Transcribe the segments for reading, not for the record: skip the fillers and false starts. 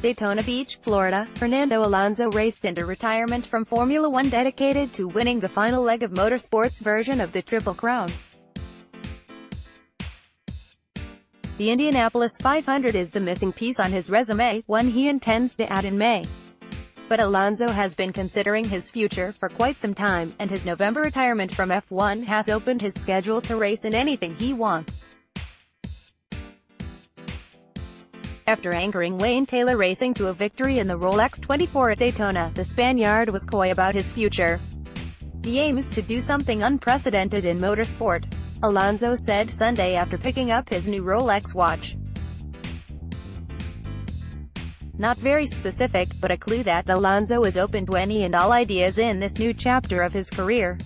Daytona Beach, Florida, Fernando Alonso raced into retirement from Formula One dedicated to winning the final leg of motorsports version of the Triple Crown. The Indianapolis 500 is the missing piece on his resume, one he intends to add in May. But Alonso has been considering his future for quite some time, and his November retirement from F1 has opened his schedule to race in anything he wants. After anchoring Wayne Taylor Racing to a victory in the Rolex 24 at Daytona, the Spaniard was coy about his future. The aim is to do something unprecedented in motorsport, Alonso said Sunday after picking up his new Rolex watch. Not very specific, but a clue that Alonso is open to any and all ideas in this new chapter of his career.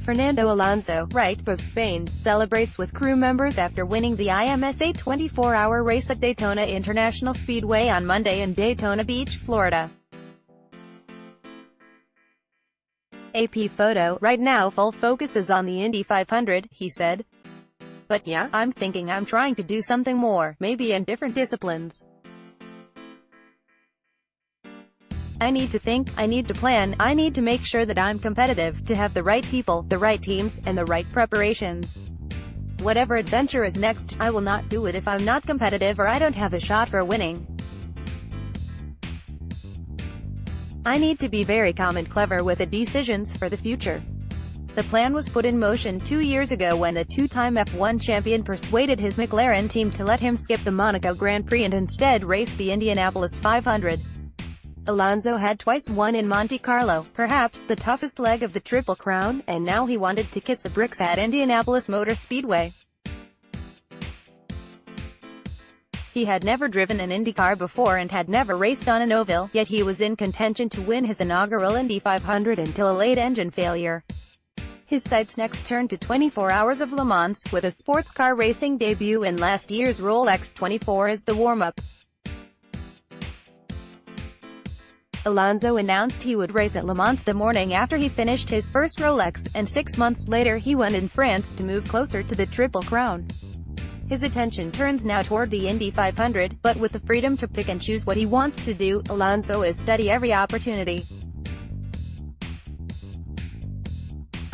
Fernando Alonso, right, of Spain, celebrates with crew members after winning the IMSA 24-hour race at Daytona International Speedway on Monday in Daytona Beach, Florida. AP photo, right now full focus is on the Indy 500, he said. But yeah, I'm trying to do something more, maybe in different disciplines. I need to think, I need to plan, I need to make sure that I'm competitive, to have the right people, the right teams, and the right preparations. Whatever adventure is next, I will not do it if I'm not competitive or I don't have a shot for winning. I need to be very calm and clever with the decisions for the future. The plan was put in motion 2 years ago when the two-time F1 champion persuaded his McLaren team to let him skip the Monaco Grand Prix and instead race the Indianapolis 500. Alonso had twice won in Monte Carlo, perhaps the toughest leg of the Triple Crown, and now he wanted to kiss the bricks at Indianapolis Motor Speedway. He had never driven an Indy car before and had never raced on an oval, yet he was in contention to win his inaugural Indy 500 until a late engine failure. His sights next turned to 24 Hours of Le Mans, with a sports car racing debut in last year's Rolex 24 as the warm-up. Alonso announced he would race at Le Mans the morning after he finished his first Rolex, and 6 months later he won in France to move closer to the Triple Crown. His attention turns now toward the Indy 500, but with the freedom to pick and choose what he wants to do, Alonso is study every opportunity.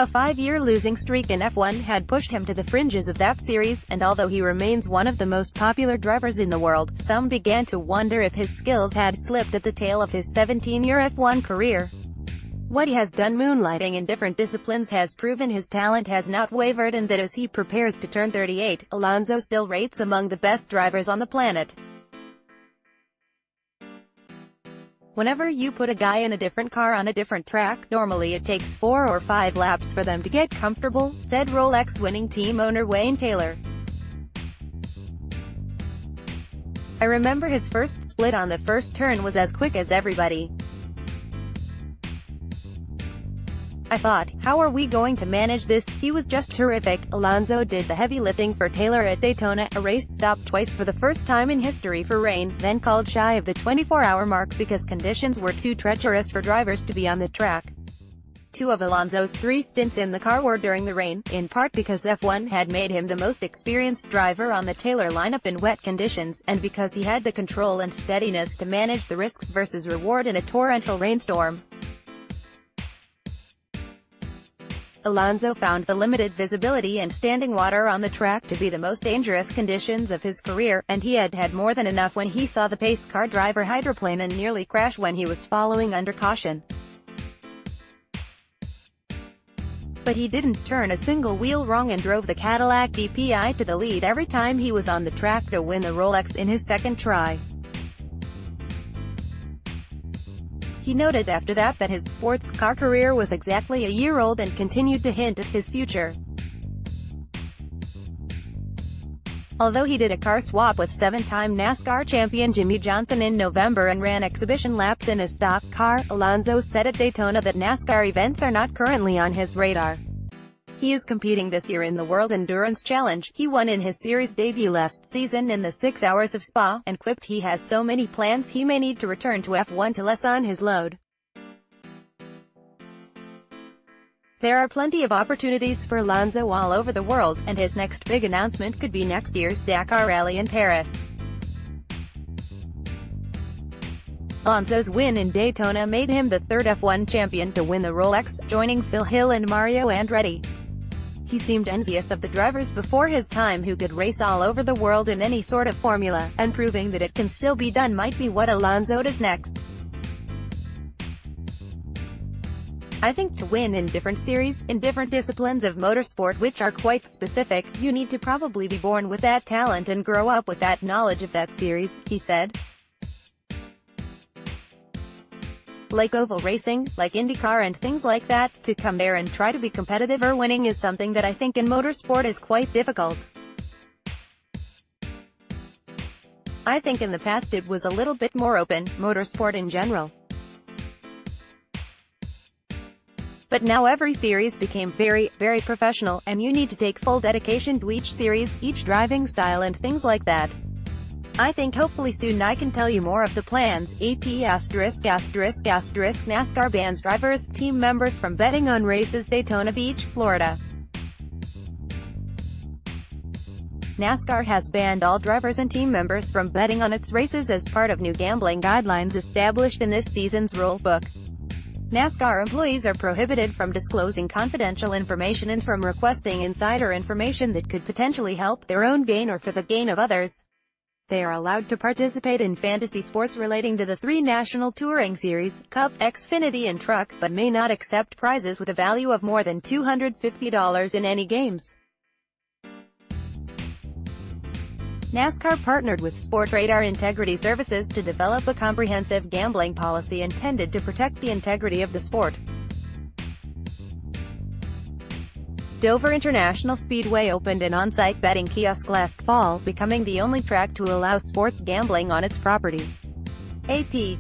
A 5-year losing streak in F1 had pushed him to the fringes of that series, and although he remains one of the most popular drivers in the world, some began to wonder if his skills had slipped at the tail of his 17-year F1 career. What he has done moonlighting in different disciplines has proven his talent has not wavered, and that as he prepares to turn 38, Alonso still rates among the best drivers on the planet. Whenever you put a guy in a different car on a different track, normally it takes 4 or 5 laps for them to get comfortable, said Rolex winning team owner Wayne Taylor. I remember his first split on the first turn was as quick as everybody. I thought, how are we going to manage this? He was just terrific. Alonso did the heavy lifting for Taylor at Daytona, a race stopped twice for the first time in history for rain, then called shy of the 24-hour mark because conditions were too treacherous for drivers to be on the track. 2 of Alonso's 3 stints in the car were during the rain, in part because F1 had made him the most experienced driver on the Taylor lineup in wet conditions, and because he had the control and steadiness to manage the risks versus reward in a torrential rainstorm. Alonso found the limited visibility and standing water on the track to be the most dangerous conditions of his career, and he had had more than enough when he saw the pace car driver hydroplane and nearly crash when he was following under caution. But he didn't turn a single wheel wrong and drove the Cadillac DPI to the lead every time he was on the track to win the Rolex in his second try. He noted after that his sports car career was exactly a year old and continued to hint at his future. Although he did a car swap with 7-time NASCAR champion Jimmy Johnson in November and ran exhibition laps in a stock car, Alonso said at Daytona that NASCAR events are not currently on his radar. He is competing this year in the World Endurance Challenge. He won in his series debut last season in the 6 Hours of Spa, and quipped he has so many plans he may need to return to F1 to lessen his load. There are plenty of opportunities for Alonso all over the world, and his next big announcement could be next year's Dakar Rally in Paris. Alonso's win in Daytona made him the third F1 champion to win the Rolex, joining Phil Hill and Mario Andretti. He seemed envious of the drivers before his time who could race all over the world in any sort of formula, and proving that it can still be done might be what Alonso does next. I think to win in different series, in different disciplines of motorsport which are quite specific, you need to probably be born with that talent and grow up with that knowledge of that series, he said. Like oval racing, like IndyCar and things like that, to come there and try to be competitive or winning is something that I think in motorsport is quite difficult. I think in the past it was a little bit more open, motorsport in general. But now every series became very, very professional, and you need to take full dedication to each series, each driving style and things like that. I think hopefully soon I can tell you more of the plans. NASCAR bans drivers, team members from betting on races. Daytona Beach, Florida. NASCAR has banned all drivers and team members from betting on its races as part of new gambling guidelines established in this season's rule book. NASCAR employees are prohibited from disclosing confidential information and from requesting insider information that could potentially help their own gain or for the gain of others. They are allowed to participate in fantasy sports relating to the 3 National Touring Series, Cup, Xfinity and Truck, but may not accept prizes with a value of more than $250 in any games. NASCAR partnered with Sportradar Integrity Services to develop a comprehensive gambling policy intended to protect the integrity of the sport. Dover International Speedway opened an on-site betting kiosk last fall, becoming the only track to allow sports gambling on its property. AP